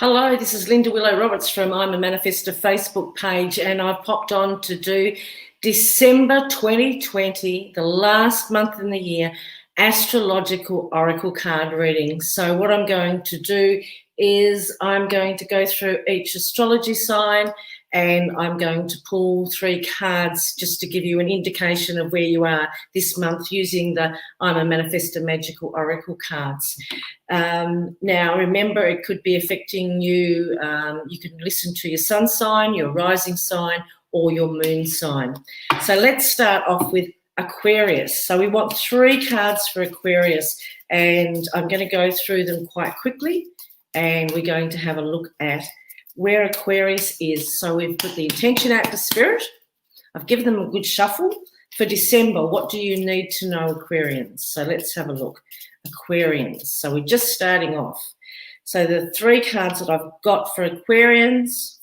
Hello, this is Linda Willow Roberts from I'm a Manifestor Facebook page, and I've popped on to do December 2020, the last month in the year, Astrological Oracle card reading. So what I'm going to do is I'm going to go through each astrology sign and I'm going to pull 3 cards just to give you an indication of where you are this month using the I'm a Manifestor Magical Oracle cards. Now, remember, it could be affecting you. You can listen to your sun sign, your rising sign, or your moon sign. So let's start off with Aquarius. So we want 3 cards for Aquarius, and I'm going to go through them quite quickly, and we're going to have a look at where Aquarius is. So we've put the intention out to Spirit. I've given them a good shuffle. For December, what do you need to know, Aquarians? So let's have a look. Aquarians. So we're just starting off. So the 3 cards that I've got for Aquarians,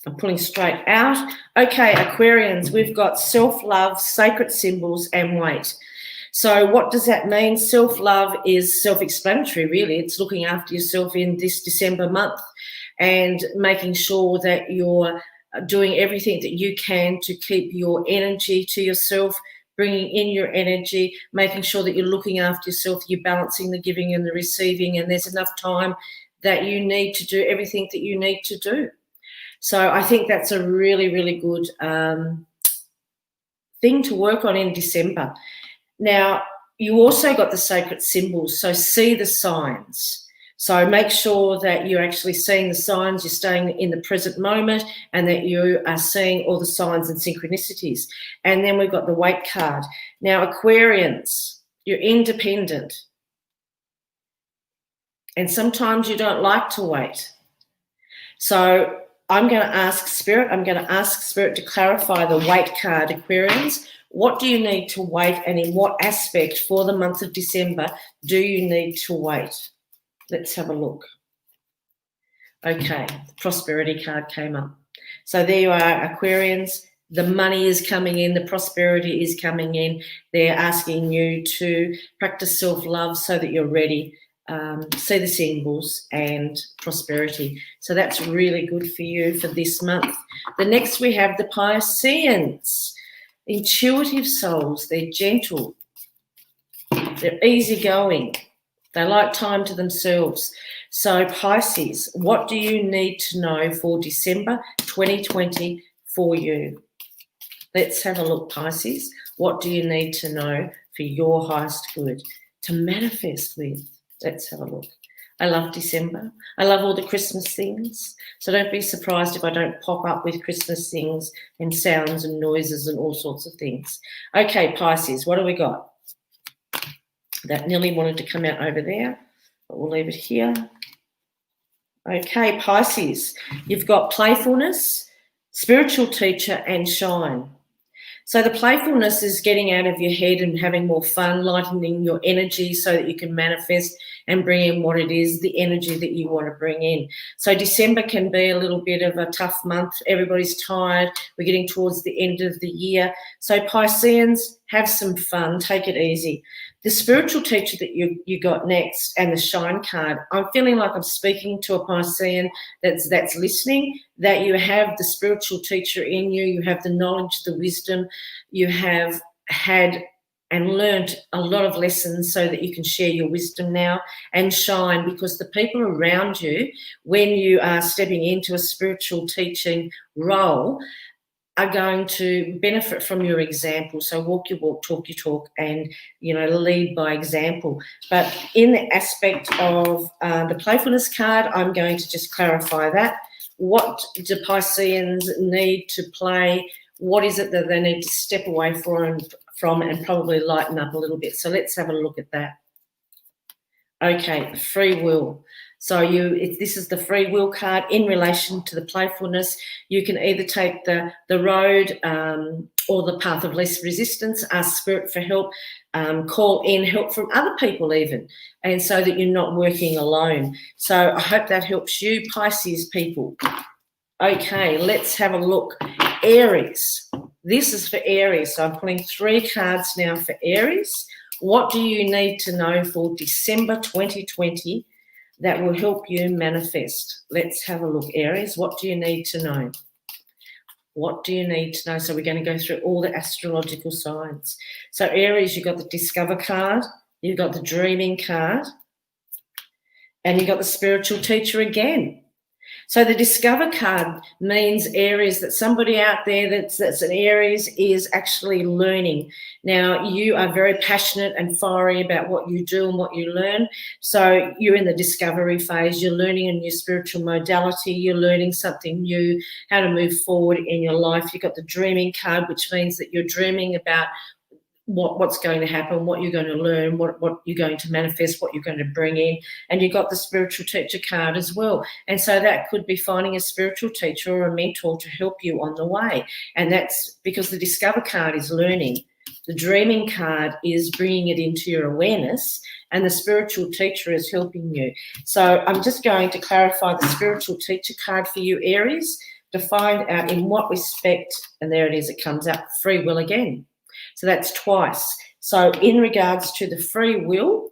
I'm pulling straight out. Okay, Aquarians, we've got self-love, sacred symbols, and weight. So what does that mean? Self-love is self-explanatory, really. It's looking after yourself in this December month and making sure that you're doing everything that you can to keep your energy to yourself, bringing in your energy, making sure that you're looking after yourself, you're balancing the giving and the receiving, and there's enough time that you need to do everything that you need to do. So I think that's a really, really good thing to work on in December. Now, you also got the sacred symbols, so see the signs. So make sure that you're actually seeing the signs, you're staying in the present moment, and that you are seeing all the signs and synchronicities. And then we've got the weight card. Now, Aquarians, you're independent. And sometimes you don't like to wait. So I'm going to ask Spirit to clarify the weight card, Aquarians. What do you need to wait, and in what aspect for the month of December do you need to wait? Let's have a look. Okay, the prosperity card came up. So there you are, Aquarians. The money is coming in, the prosperity is coming in. They're asking you to practice self-love so that you're ready. See the symbols and prosperity. So that's really good for you for this month. The next we have the Pisceans. Intuitive souls. They're gentle. They're easygoing. They like time to themselves. So Pisces, what do you need to know for December 2020 for you? Let's have a look, Pisces. What do you need to know for your highest good to manifest with? Let's have a look. I love December. I love all the Christmas things. So don't be surprised if I don't pop up with Christmas things and sounds and noises and all sorts of things. Okay, Pisces, what do we got? That nearly wanted to come out over there, but we'll leave it here. Okay, Pisces, you've got playfulness, spiritual teacher, and shine. So the playfulness is getting out of your head and having more fun, lightening your energy so that you can manifest and bring in what it is, the energy that you want to bring in. So December can be a little bit of a tough month. Everybody's tired. We're getting towards the end of the year. So Pisceans, have some fun. Take it easy. The spiritual teacher that you got next and the shine card, I'm feeling like I'm speaking to a Piscean that's listening, that you have the spiritual teacher in you, you have the knowledge, the wisdom, you have had and learnt a lot of lessons so that you can share your wisdom now and shine, because the people around you, when you are stepping into a spiritual teaching role, are going to benefit from your example. So walk your walk, talk your talk, and, lead by example. But in the aspect of the playfulness card, I'm going to just clarify that. What do Pisceans need to play? What is it that they need to step away from and probably lighten up a little bit? So let's have a look at that. Okay, free will. So this is the free will card in relation to the playfulness. You can either take the road or the path of least resistance, ask Spirit for help, call in help from other people even, and so that you're not working alone. So I hope that helps you, Pisces people. Okay, let's have a look. Aries. This is for Aries. So I'm pulling 3 cards now for Aries. What do you need to know for December 2020 that will help you manifest. Let's have a look. Aries, what do you need to know? What do you need to know? So we're going to go through all the astrological signs. So Aries, you've got the Discover card, you've got the Dreaming card, and you've got the Spiritual Teacher again. So the Discover card means Aries, that somebody out there that's an Aries is actually learning. Now, you are very passionate and fiery about what you do and what you learn. So you're in the discovery phase. You're learning a new spiritual modality. You're learning something new, how to move forward in your life. You've got the Dreaming card, which means that you're dreaming about what's going to happen, what you're going to learn, what you're going to manifest, what you're going to bring in. And you've got the Spiritual Teacher card as well. And so that could be finding a spiritual teacher or a mentor to help you on the way. And that's because the Discover card is learning. The Dreaming card is bringing it into your awareness, and the Spiritual Teacher is helping you. So I'm just going to clarify the Spiritual Teacher card for you, Aries, to find out in what respect, and there it is, it comes out, free will again. So that's twice. So in regards to the free will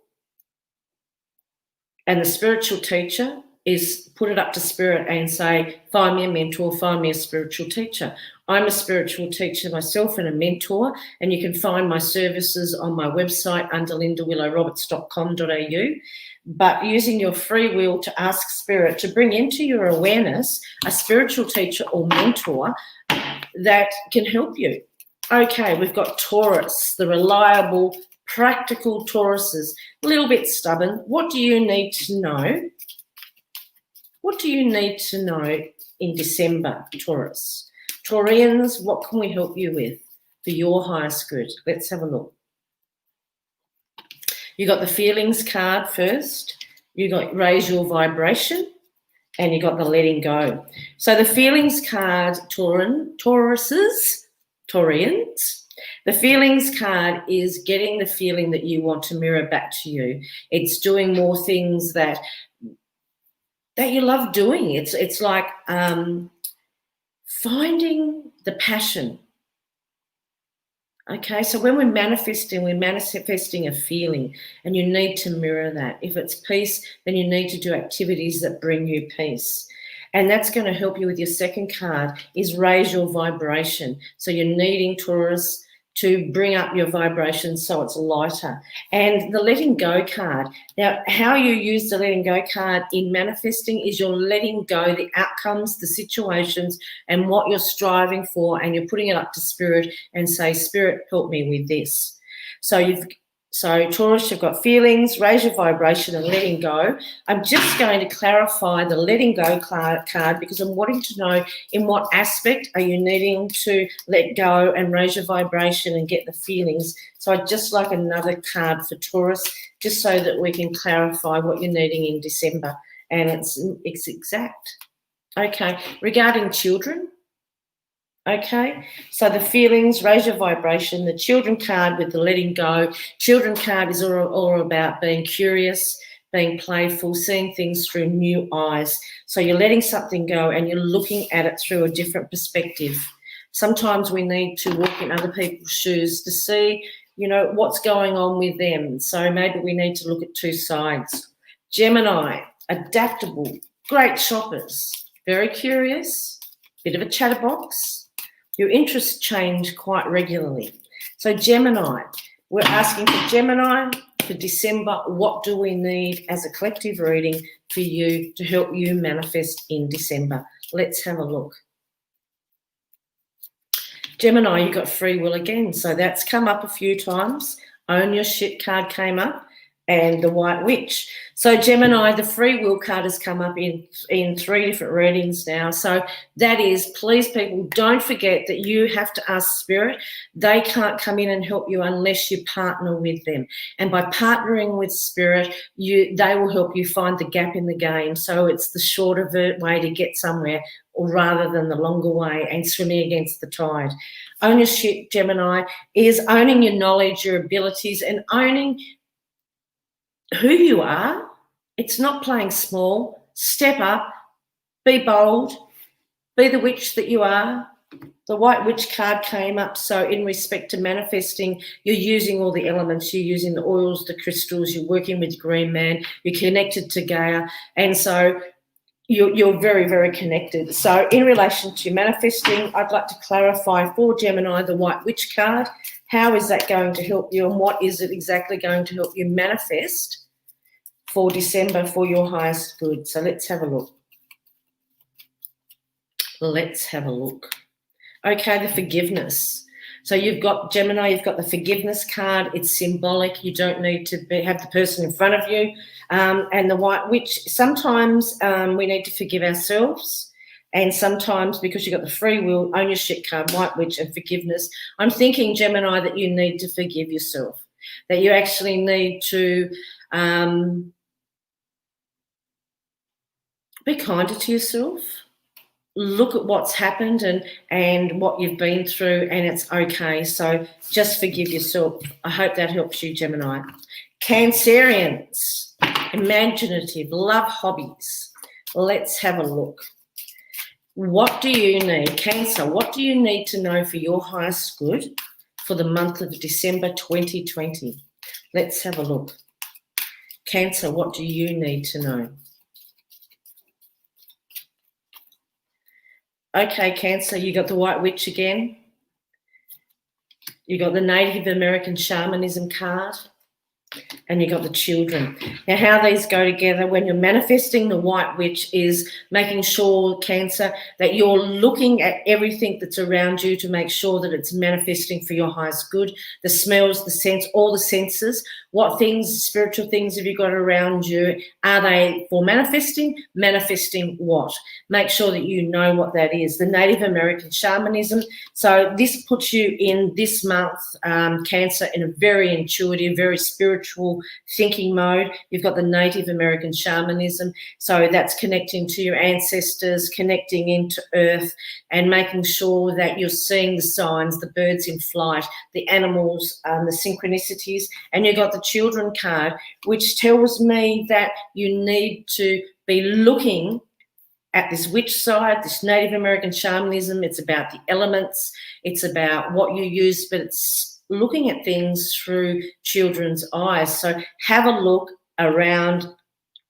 and the spiritual teacher is put it up to spirit and say, find me a mentor, find me a spiritual teacher. I'm a spiritual teacher myself and a mentor, and you can find my services on my website under lindawillowroberts.com.au. But using your free will to ask spirit to bring into your awareness a spiritual teacher or mentor that can help you. Okay, we've got Taurus, the reliable, practical Tauruses, a little bit stubborn. What do you need to know? What do you need to know in December, Taurus? Taurians, what can we help you with for your highest good? Let's have a look. You got the Feelings card first. You got Raise Your Vibration, and you got the Letting Go. So the Feelings card, Taurians, the Feelings card is getting the feeling that you want to mirror back to you. It's doing more things that you love doing. It's like finding the passion. Okay, so when we're manifesting a feeling, and you need to mirror that. If it's peace, then you need to do activities that bring you peace. And that's going to help you with your second card is Raise Your Vibration. So you're needing, Taurus, to bring up your vibration so it's lighter. And the Letting Go card. Now, how you use the Letting Go card in manifesting is you're letting go the outcomes, the situations, and what you're striving for, and you're putting it up to Spirit and say, Spirit, help me with this. So Taurus, you've got Feelings, Raise Your Vibration, and Letting Go. I'm just going to clarify the Letting Go card because I'm wanting to know in what aspect are you needing to let go and raise your vibration and get the feelings. So I'd just like another card for Taurus just so that we can clarify what you're needing in December. And it's exact. Okay, regarding children. Okay, so the Feelings, Raise Your Vibration, the Children card with the Letting Go. Children card is all about being curious, being playful, seeing things through new eyes. So you're letting something go and you're looking at it through a different perspective. Sometimes we need to walk in other people's shoes to see, what's going on with them. So maybe we need to look at two sides. Gemini, adaptable, great shoppers, very curious, bit of a chatterbox. Your interests change quite regularly. So Gemini, we're asking for Gemini for December. What do we need as a collective reading for you to help you manifest in December? Let's have a look. Gemini, you got free will again. So that's come up a few times. Own Your Shit card came up, and the White Witch. So Gemini, the free will card has come up in 3 different readings now. So that is, please people, don't forget that you have to ask Spirit. They can't come in and help you unless you partner with them. And by partnering with Spirit, they will help you find the gap in the game. So it's the shorter way to get somewhere rather than the longer way and swimming against the tide. Ownership, Gemini, is owning your knowledge, your abilities, and owning who you are. It's not playing small. Step up, be bold, be the witch that you are, The White Witch card came up. So in respect to manifesting, you're using all the elements. You're using the oils, the crystals. You're working with Green Man. You're connected to Gaia. And so you're very, very connected. So in relation to manifesting, I'd like to clarify for Gemini the White Witch card. How is that going to help you, and what is it exactly going to help you manifest for December for your highest good? So let's have a look. Let's have a look. Okay, the forgiveness. So you've got Gemini, you've got the forgiveness card. It's symbolic. You don't need to have the person in front of you. And the White Witch, sometimes we need to forgive ourselves. And sometimes, because you've got the free will, ownership card, White Witch, and forgiveness, I'm thinking, Gemini, that you need to forgive yourself, that you actually need to be kinder to yourself. Look at what's happened and what you've been through, and it's okay. So just forgive yourself. I hope that helps you, Gemini. Cancerians, imaginative, love hobbies. Let's have a look. What do you need? Cancer, what do you need to know for your highest good for the month of December 2020? Let's have a look. Cancer, what do you need to know? Okay, Cancer, you got the White Witch again. You got the Native American Shamanism card. And you got the children. Now, how these go together when you're manifesting the White Witch is making sure, Cancer, that you're looking at everything that's around you to make sure that it's manifesting for your highest good. The smells, the scents, all the senses. What things, spiritual things have you got around you? Are they for manifesting? Manifesting what? Make sure that you know what that is. The Native American Shamanism. So this puts you in this month, Cancer, in a very intuitive, very spiritual thinking mode. You've got the Native American Shamanism. So that's connecting to your ancestors, connecting into earth, and making sure that you're seeing the signs, the birds in flight, the animals, the synchronicities. And you've got the children card, which tells me that you need to be looking at this witch side, this Native American shamanism. It's about the elements. It's about what you use, but it's looking at things through children's eyes. So have a look around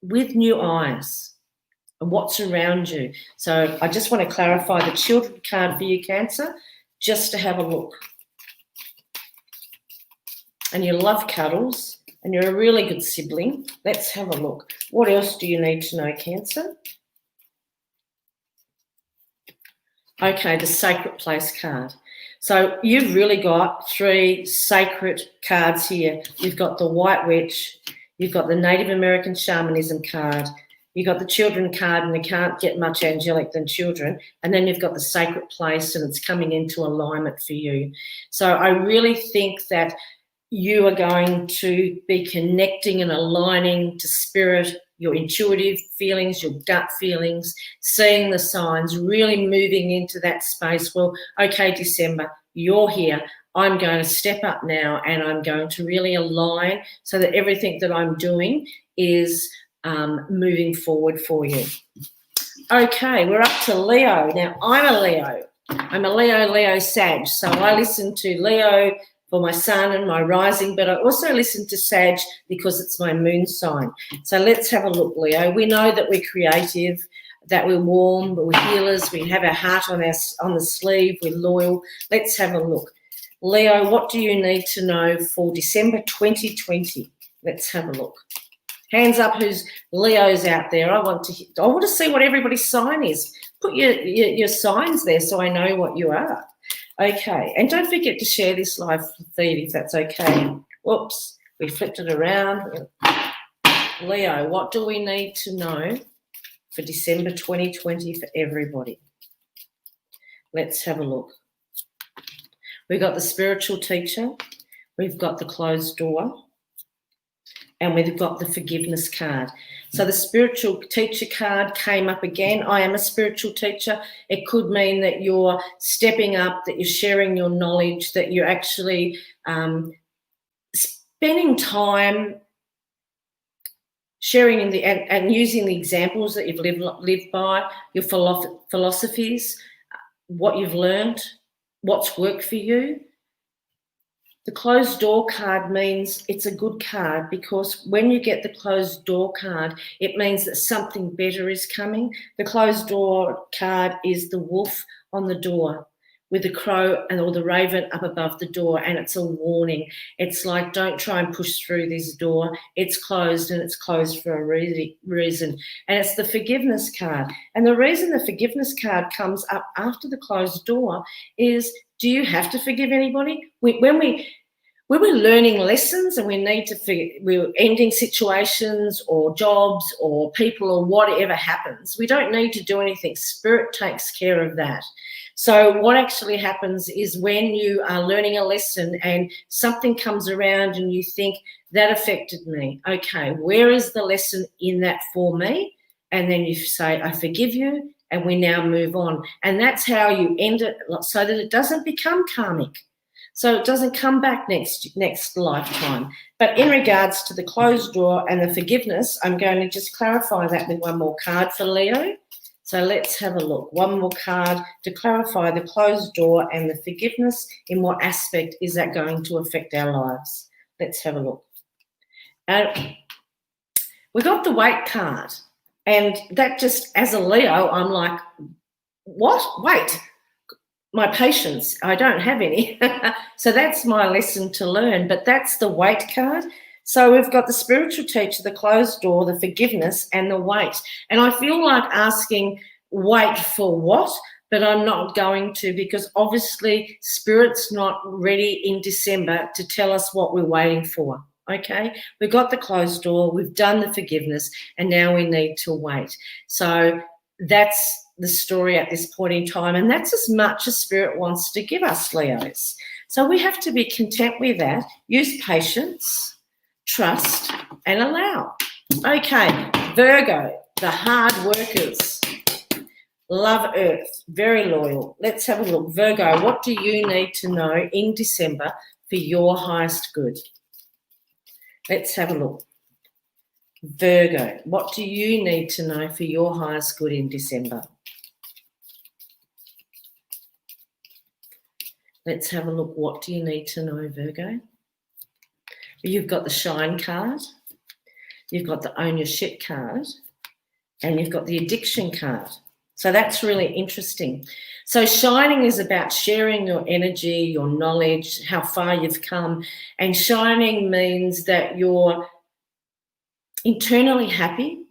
with new eyes and what's around you. So I just want to clarify the children card for you, Cancer, just to have a look. And you love cuddles and you're a really good sibling. Let's have a look. What else do you need to know, Cancer? Okay, the Sacred Place card. So you've really got 3 sacred cards here. You've got the White Witch, you've got the Native American Shamanism card, you've got the children card, and you can't get much angelic than children, and then you've got the Sacred Place, and it's coming into alignment for you. So I really think that you are going to be connecting and aligning to spirit, your intuitive feelings, your gut feelings, seeing the signs, really moving into that space. Well, okay, December, you're here. I'm going to step up now and I'm going to really align so that everything that I'm doing is moving forward for you. Okay, we're up to Leo. Now, I'm a Leo. I'm a Leo Sag. So I listen to Leo for my sun and my rising, but I also listen to Sag because it's my moon sign. So let's have a look, Leo. We know that we're creative, that we're warm, but we're healers. We have our heart on the sleeve. We're loyal. Let's have a look. Leo, what do you need to know for December 2020? Let's have a look. Hands up who's Leo's out there. I want to see what everybody's sign is. Put your signs there so I know what you are. Okay, and don't forget to share this live feed if that's okay. Whoops, we flipped it around. Leo, what do we need to know for December 2020 for everybody? Let's have a look. We've got the spiritual teacher, we've got the closed door, and we've got the forgiveness card. So the spiritual teacher card came up again. I am a spiritual teacher. It could mean that you're stepping up, that you're sharing your knowledge, that you're actually spending time sharing and using the examples that you've lived by, your philosophies, what you've learned, what's worked for you. The closed door card means it's a good card, because when you get the closed door card, it means that something better is coming. The closed door card is the wolf on the door with the crow or the raven up above the door, and it's a warning. It's like, don't try and push through this door. It's closed, and it's closed for a reason. And it's the forgiveness card. And the reason the forgiveness card comes up after the closed door is, do you have to forgive anybody? When we're learning lessons and we're ending situations or jobs or people or whatever happens, we don't need to do anything. Spirit takes care of that. So what actually happens is, when you are learning a lesson and something comes around and you think, that affected me. Okay, where is the lesson in that for me? And then you say, I forgive you, and we now move on. And that's how you end it, so that it doesn't become karmic. So it doesn't come back next lifetime. But in regards to the closed door and the forgiveness, I'm going to just clarify that with one more card for Leo. So let's have a look. One more card to clarify the closed door and the forgiveness. In what aspect is that going to affect our lives? Let's have a look. We got the Wait card. And that just, as a Leo, I'm like, what? Wait. My patience, I don't have any. So that's my lesson to learn. But that's the Wait card. So we've got the spiritual teacher, the closed door, the forgiveness, and the wait. And I feel like asking, wait for what? But I'm not going to, because obviously Spirit's not ready in December to tell us what we're waiting for. Okay, we've got the closed door, we've done the forgiveness, and now we need to wait. So that's the story at this point in time, and that's as much as Spirit wants to give us, Leos. So we have to be content with that. Use patience, trust, and allow. Okay, Virgo, the hard workers, love Earth, very loyal. Let's have a look. Virgo, what do you need to know in December for your highest good? Let's have a look. Virgo, what do you need to know for your highest good in December? Let's have a look. What do you need to know, Virgo? You've got the Shine card, you've got the Own Your Shit card, and you've got the Addiction card. So that's really interesting. So shining is about sharing your energy, your knowledge, how far you've come. And shining means that you're internally happy,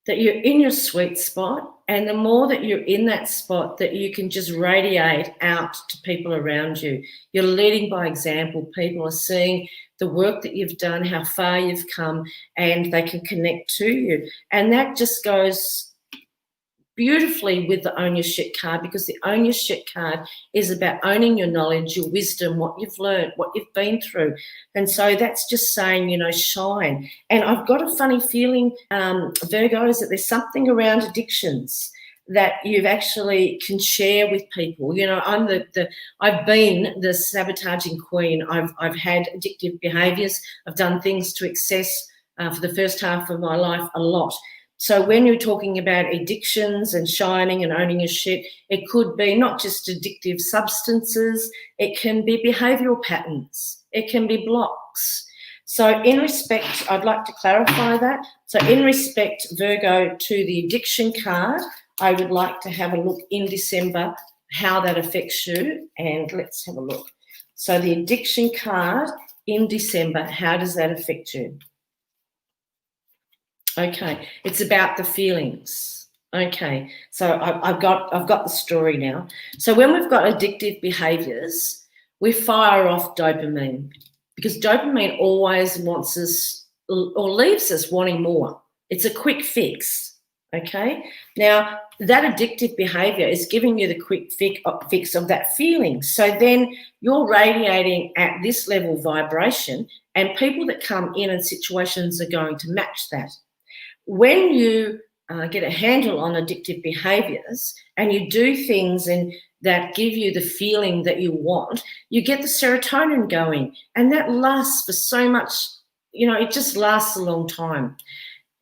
that you're in your sweet spot, and the more that you're in that spot, that you can just radiate out to people around you. You're leading by example. People are seeing the work that you've done, how far you've come, and they can connect to you. And that just goes beautifully with the Own Your Shit card, because the Own Your Shit card is about owning your knowledge, your wisdom, what you've learned, what you've been through. And so that's just saying, you know, shine. And I've got a funny feeling, Virgos, that there's something around addictions that you've actually can share with people. You know, I've been the sabotaging queen. I've had addictive behaviours. I've done things to excess for the first half of my life a lot. So when you're talking about addictions and shining and owning your shit, it could be not just addictive substances, it can be behavioural patterns, it can be blocks. So in respect, I'd like to clarify that. So in respect, Virgo, to the addiction card, I would like to have a look in December how that affects you, and let's have a look. So the addiction card in December, how does that affect you? Okay, it's about the feelings. Okay, so I've got the story now. So when we've got addictive behaviours, we fire off dopamine, because dopamine always wants us or leaves us wanting more. It's a quick fix. Okay, now that addictive behaviour is giving you the quick fix of that feeling. So then you're radiating at this level vibration, and people that come in and situations are going to match that. When you get a handle on addictive behaviours and you do things that give you the feeling that you want, you get the serotonin going, and that lasts for so much, you know, it just lasts a long time.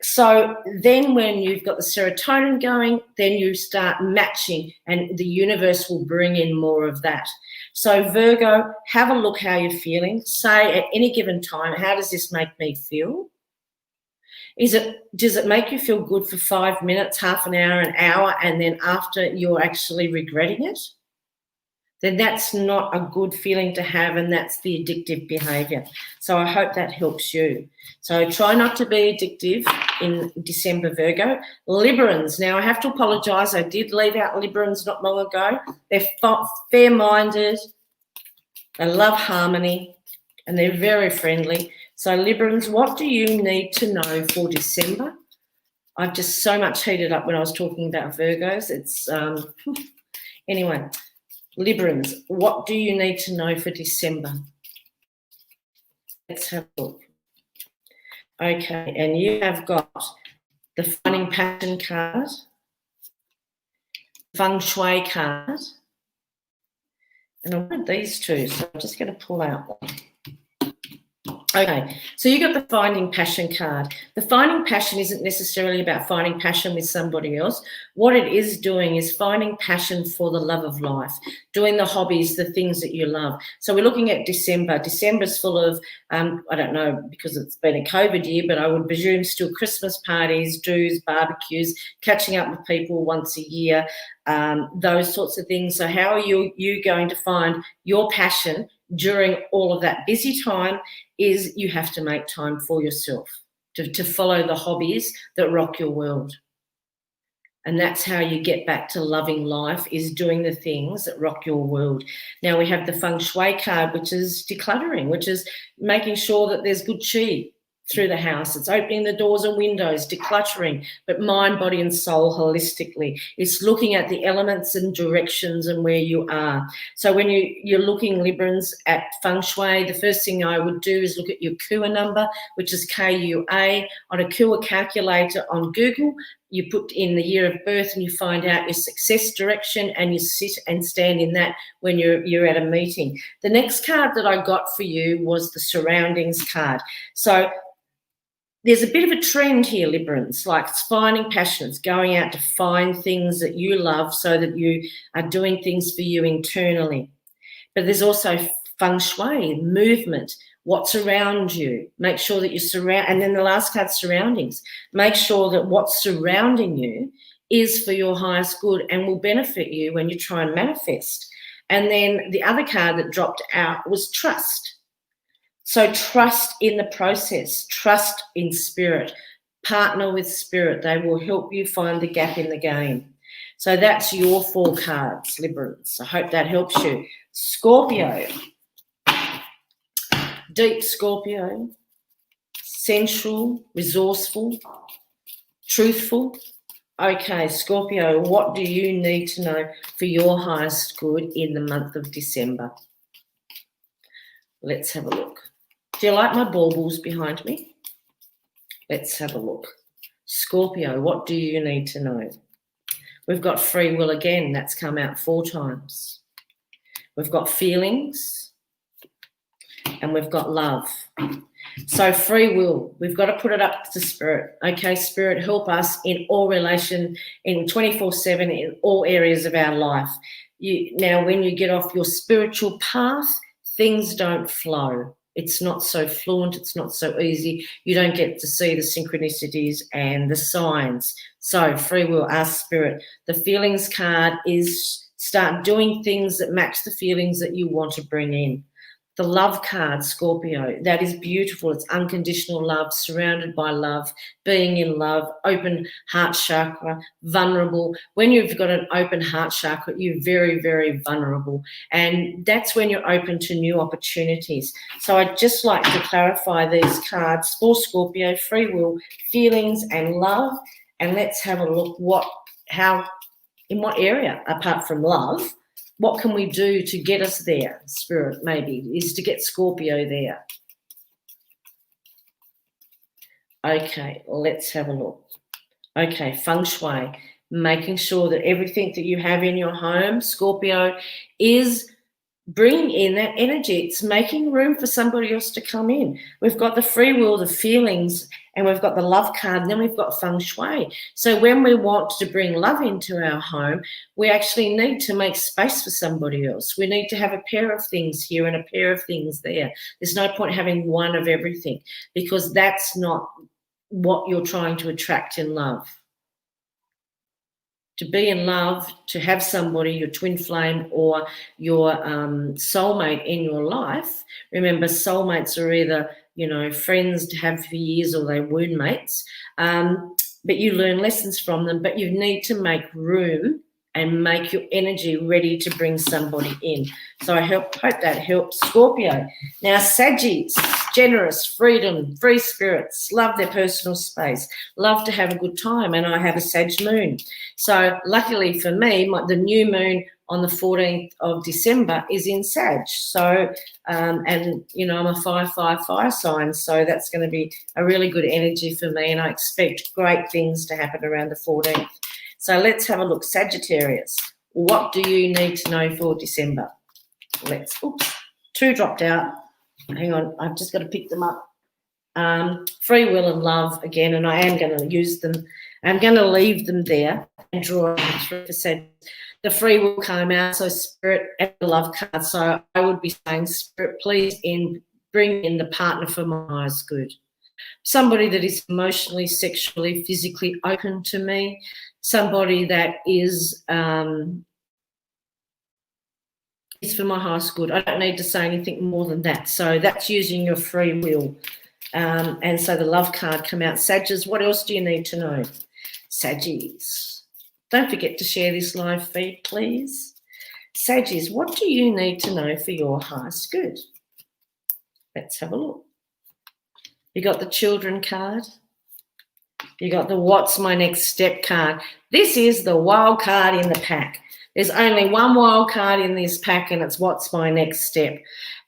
So then when you've got the serotonin going, then you start matching and the universe will bring in more of that. So Virgo, have a look how you're feeling. Say at any given time, how does this make me feel? Does it make you feel good for 5 minutes, half an hour, and then after you're actually regretting it? Then that's not a good feeling to have, and that's the addictive behaviour. So I hope that helps you. So try not to be addictive in December, Virgo. Librans. Now, I have to apologise. I did leave out Librans not long ago. They're fair-minded. They love harmony, and they're very friendly. So Librans, what do you need to know for December? I've just so much heated up when I was talking about Virgos. It's anyway. Librans, what do you need to know for December? Let's have a look. Okay, and you have got the Finding Passion card, Feng Shui card, and I wanted these two, so I'm just going to pull out one. Okay, so you got the Finding Passion card. The Finding Passion isn't necessarily about finding passion with somebody else. What it is doing is finding passion for the love of life, doing the hobbies, the things that you love. So we're looking at December. December's full of, I don't know, because it's been a COVID year, but I would presume still Christmas parties, do's, barbecues, catching up with people once a year, those sorts of things. So how are you going to find your passion during all of that busy time? Is you have to make time for yourself to follow the hobbies that rock your world. And that's how you get back to loving life, is doing the things that rock your world. Now we have the Feng Shui card, which is decluttering, which is making sure that there's good qi through the house. It's opening the doors and windows, decluttering, but mind, body and soul holistically. It's looking at the elements and directions and where you are. So when you're looking, Librans, at Feng Shui, the first thing I would do is look at your Kua number, which is KUA. On a Kua calculator on Google, you put in the year of birth and you find out your success direction, and you sit and stand in that when you're at a meeting. The next card that I got for you was the Surroundings card. So there's a bit of a trend here, Librans, like it's finding passion. It's going out to find things that you love so that you are doing things for you internally. But there's also Feng Shui, movement, what's around you. Make sure that you surround, and then the last card, surroundings. Make sure that what's surrounding you is for your highest good and will benefit you when you try and manifest. And then the other card that dropped out was trust. So trust in the process, trust in spirit, partner with spirit. They will help you find the gap in the game. So that's your 4 cards, Librans. I hope that helps you. Scorpio, deep Scorpio, sensual, resourceful, truthful. Okay, Scorpio, what do you need to know for your highest good in the month of December? Let's have a look. Do you like my baubles behind me? Let's have a look. Scorpio, what do you need to know? We've got free will again. That's come out 4 times. We've got feelings and we've got love. So free will, we've got to put it up to spirit. Okay, spirit, help us in all relation, in 24/7, in all areas of our life. Now, when you get off your spiritual path, things don't flow. It's not so fluent. It's not so easy. You don't get to see the synchronicities and the signs. So free will, ask spirit. The feelings card is start doing things that match the feelings that you want to bring in. The love card, Scorpio, that is beautiful. It's unconditional love, surrounded by love, being in love, open heart chakra, vulnerable. When you've got an open heart chakra, you're very, very vulnerable. And that's when you're open to new opportunities. So I'd just like to clarify these cards for Scorpio, free will, feelings and love. And let's have a look in what area, apart from love, what can we do to get us there? Spirit, maybe, is to get Scorpio there. Okay, let's have a look. Okay, Feng Shui, making sure that everything that you have in your home, Scorpio, is bringing in that energy. It's making room for somebody else to come in. We've got the free will, the feelings, and we've got the love card, and then we've got feng shui. So when we want to bring love into our home, we actually need to make space for somebody else. We need to have a pair of things here and a pair of things there. There's no point having one of everything, because that's not what you're trying to attract in love. To be in love, to have somebody, your twin flame or your soulmate in your life. Remember, soulmates are either, you know, friends to have for years, or they're wound mates. But you learn lessons from them, but you need to make room and make your energy ready to bring somebody in. So I hope that helps. Scorpio. Now, Saggies, generous, freedom, free spirits, love their personal space, love to have a good time, and I have a Sag moon. So luckily for me, the new moon on the 14th of December is in Sag. So, and, you know, I'm a 5/5 fire sign, so that's going to be a really good energy for me, and I expect great things to happen around the 14th. So let's have a look. Sagittarius, what do you need to know for December? Oops, 2 dropped out. Hang on, I've just got to pick them up. Free will and love again, and I am going to use them. I'm going to leave them there and draw 3%. The free will came out, so spirit and the love card. So I would be saying, spirit, please bring in the partner for my highest good. Somebody that is emotionally, sexually, physically open to me. Somebody that is for my highest good. I don't need to say anything more than that. So that's using your free will. And so the love card come out. Saggies, what else do you need to know? Saggies, don't forget to share this live feed, please. Saggies, what do you need to know for your highest good? Let's have a look. You got the children card. You got the what's my next step card. This is the wild card in the pack. There's only one wild card in this pack, and it's what's my next step.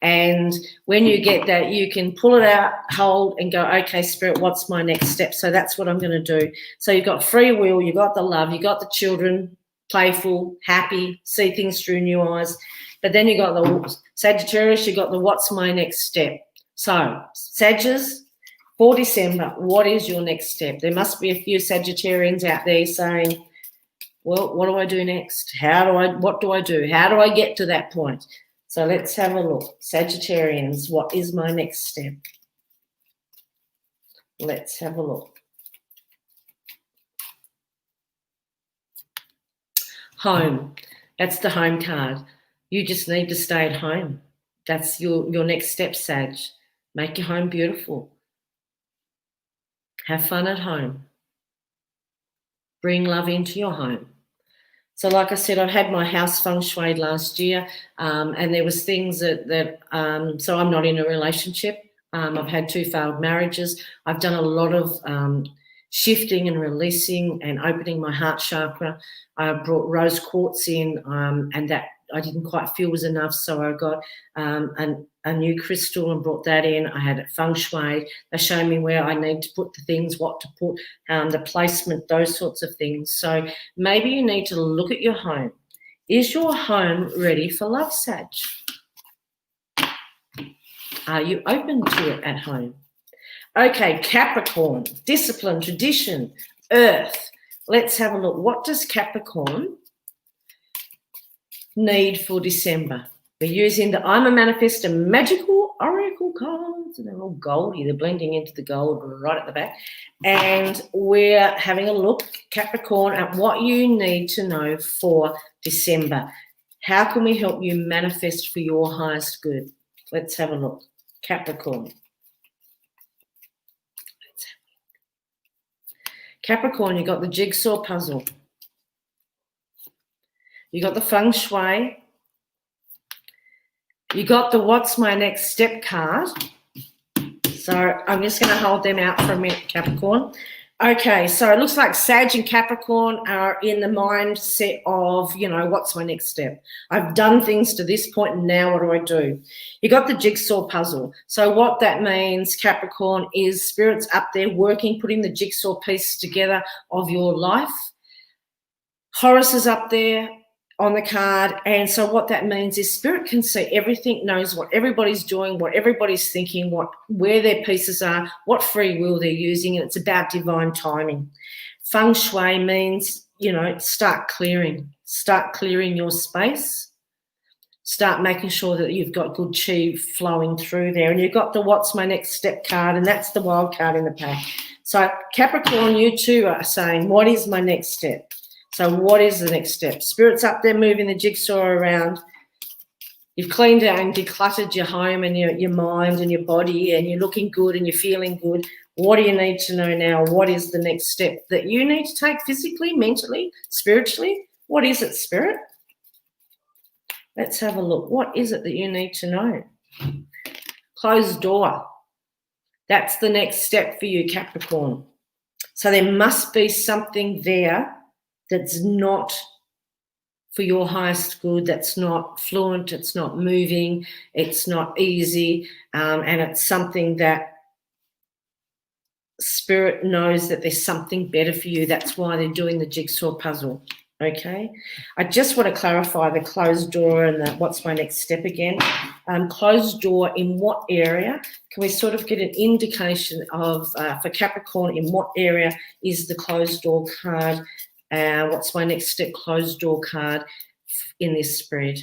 And when you get that, you can pull it out, hold, and go, okay, spirit, what's my next step? So that's what I'm going to do. So you've got free will, you've got the love, you've got the children, playful, happy, see things through new eyes. But then you got the Sagittarius, you got the what's my next step. So Sagittarius, for December, what is your next step? There must be a few Sagittarians out there saying, well, what do I do next? What do I do? How do I get to that point? So let's have a look. Sagittarians, what is my next step? Let's have a look. Home. That's the home card. You just need to stay at home. That's your next step, Sag. Make your home beautiful. Have fun at home. Bring love into your home. So like I said, I've had my house feng shui last year, and there was things that so I'm not in a relationship. I've had 2 failed marriages. I've done a lot of shifting and releasing and opening my heart chakra. I brought rose quartz in, and that I didn't quite feel was enough, so I got a new crystal and brought that in. I had it feng shui. They show me where I need to put the things, what to put, the placement, those sorts of things. So maybe you need to look at your home. Is your home ready for love, Sag? Are you open to it at home? Okay, Capricorn, discipline, tradition, earth. Let's have a look. What does Capricorn need for December? We're using the I'm a Manifestor Magical Oracle cards, and they're all goldy. They're blending into the gold right at the back. And we're having a look, Capricorn, at what you need to know for December. How can we help you manifest for your highest good? Let's have a look. Capricorn. Capricorn, you got the jigsaw puzzle. You got the feng shui. You got the what's my next step card. So I'm just going to hold them out for a minute, Capricorn. Okay, so it looks like Sag and Capricorn are in the mindset of, you know, what's my next step? I've done things to this point, and now what do I do? You got the jigsaw puzzle. So what that means, Capricorn, is spirit's up there working, putting the jigsaw pieces together of your life. Horus is up there. on the card. And so what that means is Spirit can see everything, knows what everybody's doing, what everybody's thinking, where their pieces are, what free will they're using, and it's about divine timing. Feng Shui means, you know, start clearing your space, start making sure that you've got good chi flowing through there. And you've got the What's My Next Step card, and that's the wild card in the pack. So Capricorn, you too are saying, what is my next step? So what is the next step? Spirit's up there moving the jigsaw around. You've cleaned out and decluttered your home and your mind and your body, and you're looking good and you're feeling good. What do you need to know now? What is the next step that you need to take physically, mentally, spiritually? What is it, Spirit? Let's have a look. What is it that you need to know? Closed door. That's the next step for you, Capricorn. So there must be something there that's not for your highest good, that's not fluent, it's not moving, it's not easy, and it's something that Spirit knows that there's something better for you. That's why they're doing the jigsaw puzzle, okay? I just want to clarify the closed door and the what's my next step again. Closed door in what area? Can we sort of get an indication of, for Capricorn, in what area is the closed door card? What's my next step closed door card in this spread?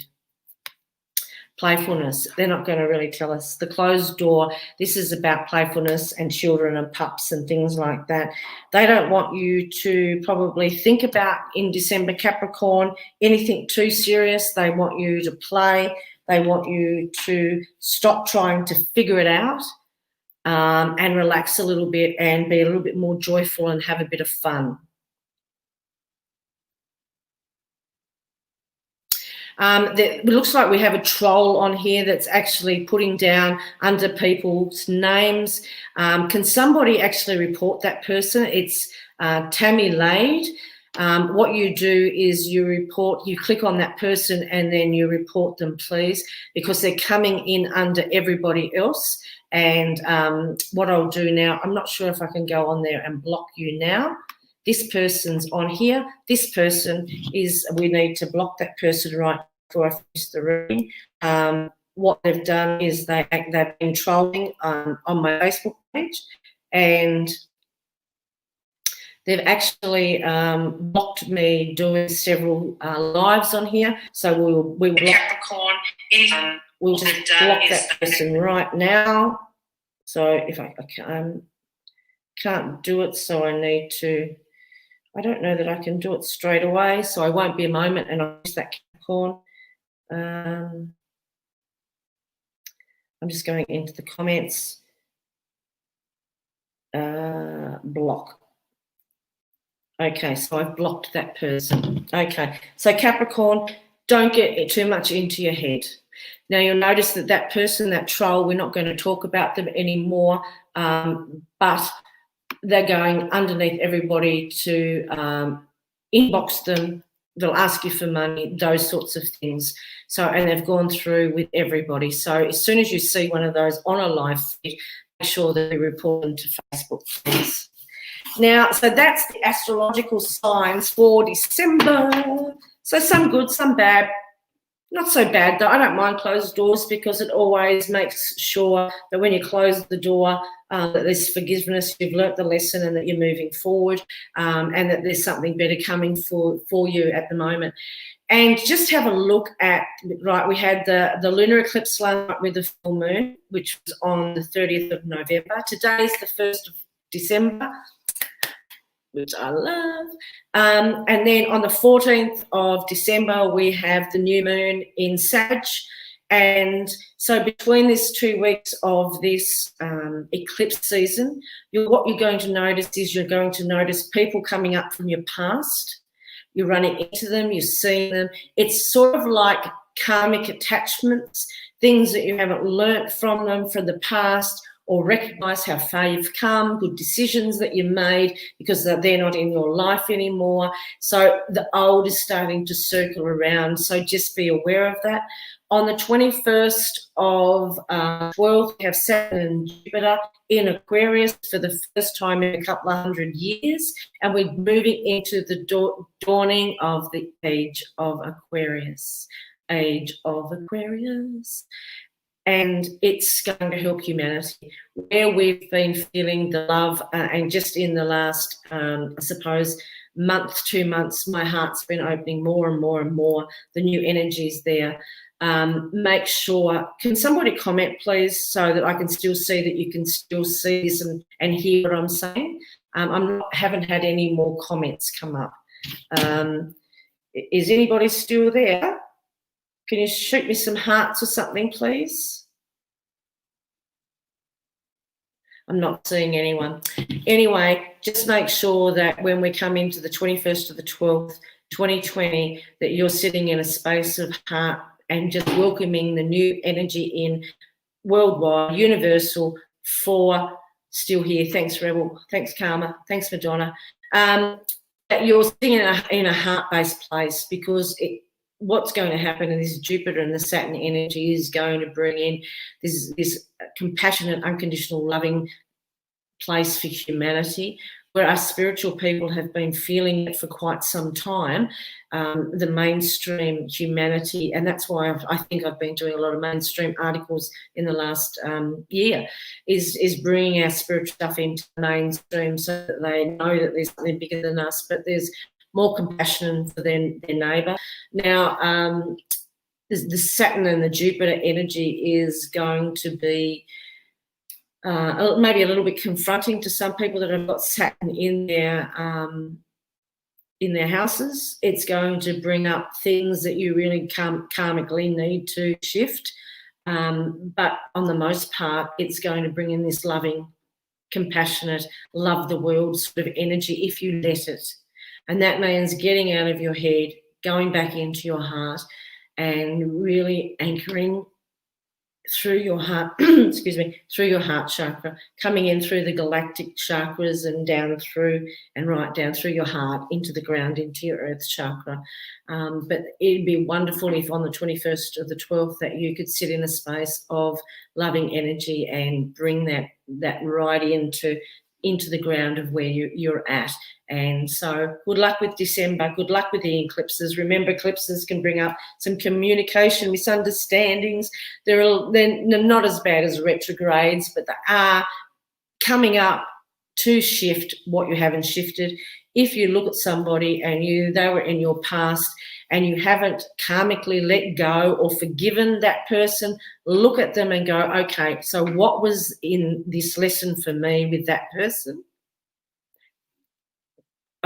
Playfulness. They're not going to really tell us. The closed door, this is about playfulness and children and pups and things like that. They don't want you to probably think about, in December, Capricorn, anything too serious. They want you to play. They want you to stop trying to figure it out, and relax a little bit and be a little bit more joyful and have a bit of fun. It looks like we have a troll on here that's actually putting down under people's names. Can somebody actually report that person? It's Tammy Lade. What you do is you click on that person and then you report them, please, because they're coming in under everybody else. And what I'll do now, I'm not sure if I can go on there and block you now. This person's on here. This person is, we need to block that person right before I finish the reading. What they've done is they've been trolling on my Facebook page, and they've actually blocked me doing several lives on here. So we will Capricorn. We'll just block that person right now. So if I can't do it, so I need to. I don't know that I can do it straight away, so I won't be a moment, and I'll use that Capricorn. I'm just going into the comments. Block. Okay, so I've blocked that person. Okay, so Capricorn, don't get too much into your head. Now you'll notice that that person, that troll, we're not going to talk about them anymore, but they're going underneath everybody to inbox them. They'll ask you for money, those sorts of things. So, and they've gone through with everybody. So as soon as you see one of those on a live feed, make sure that you report them to Facebook, please. Now, so that's the astrological signs for December. So some good, some bad. Not so bad, though. I don't mind closed doors because it always makes sure that when you close the door, that there's forgiveness, you've learnt the lesson, and that you're moving forward, and that there's something better coming for you at the moment. And just have a look at, right, we had the lunar eclipse last night with the full moon, which was on the 30th of November. Today is the 1st of December, which I love. And then on the 14th of December, we have the new moon in Sag. And so between these 2 weeks of this eclipse season, what you're going to notice is you're going to notice people coming up from your past. You're running into them, you're seeing them. It's sort of like karmic attachments, things that you haven't learnt from them from the past, or recognise how far you've come, good decisions that you made because they're not in your life anymore. So the old is starting to circle around, so just be aware of that. On the 21st of 12th, we have Saturn and Jupiter in Aquarius for the first time in a couple of 100 years, and we're moving into the dawning of the age of Aquarius. Age of Aquarius. And it's going to help humanity. Where we've been feeling the love, and just in the last, I suppose, month, 2 months, my heart's been opening more and more and more. The new energies there. Make sure, can somebody comment, please, so that I can still see that you can still see this and hear what I'm saying? Haven't had any more comments come up. Is anybody still there? Can you shoot me some hearts or something, please? I'm not seeing anyone. Anyway, just make sure that when we come into the 21st of the 12th, 2020, that you're sitting in a space of heart and just welcoming the new energy in, worldwide, universal, for still here. Thanks, Rebel. Thanks, Karma. Thanks, Madonna. That you're sitting in a heart-based place, because what's going to happen in this Jupiter and the Saturn energy is going to bring in this compassionate, unconditional, loving place for humanity, where our spiritual people have been feeling it for quite some time, the mainstream humanity, and that's why I think I've been doing a lot of mainstream articles in the last year, is bringing our spiritual stuff into the mainstream so that they know that there's something bigger than us, but there's more compassion for their neighbour. Now, the Saturn and the Jupiter energy is going to be maybe a little bit confronting to some people that have got Saturn in their houses. It's going to bring up things that you really karmically need to shift. But on the most part, it's going to bring in this loving, compassionate, love the world sort of energy if you let it. And that means getting out of your head, going back into your heart, and really anchoring through your heart, excuse me, through your heart chakra, coming in through the galactic chakras and down through and right down through your heart into the ground, into your earth chakra. But it'd be wonderful if on the 21st of the 12th that you could sit in a space of loving energy and bring that right into the ground of where you're at. And so good luck with December. Good luck with the eclipses. Remember, eclipses can bring up some communication misunderstandings. They're not as bad as retrogrades, but they are coming up to shift what you haven't shifted. If you look at somebody and they were in your past and you haven't karmically let go or forgiven that person, look at them and go, okay, so what was in this lesson for me with that person?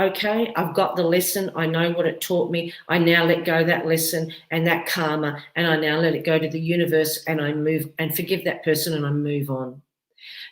Okay, I've got the lesson. I know what it taught me. I now let go of that lesson and that karma, and I now let it go to the universe, and I move and forgive that person, and I move on.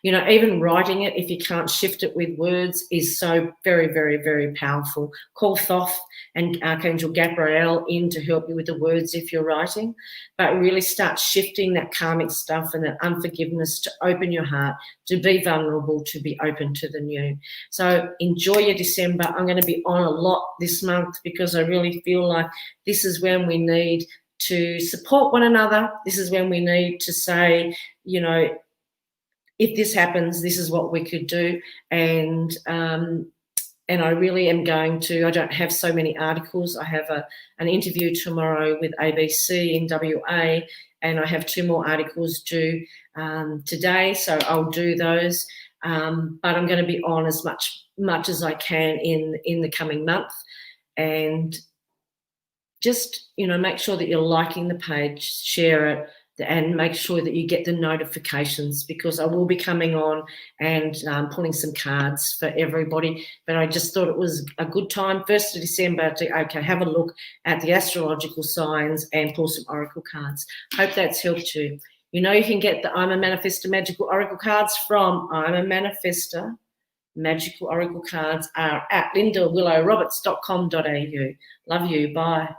You know, even writing it, if you can't shift it with words, is so very, very, very powerful. Call Thoth and Archangel Gabriel in to help you with the words if you're writing, but really start shifting that karmic stuff and that unforgiveness to open your heart, to be vulnerable, to be open to the new. So enjoy your December. I'm going to be on a lot this month because I really feel like this is when we need to support one another. This is when we need to say, you know, if this happens, this is what we could do. And I really am going to, I don't have so many articles. I have an interview tomorrow with ABC in WA, and I have 2 more articles due today, so I'll do those. But I'm going to be on as much as I can in the coming month. And just, you know, make sure that you're liking the page, share it, and make sure that you get the notifications, because I will be coming on and pulling some cards for everybody. But I just thought it was a good time, 1st of December, to have a look at the astrological signs and pull some oracle cards. Hope that's helped you. You know, you can get the I'm a Manifestor Magical Oracle cards from I'm a Manifestor Magical Oracle cards are at lindawillowroberts.com.au. Love you. Bye.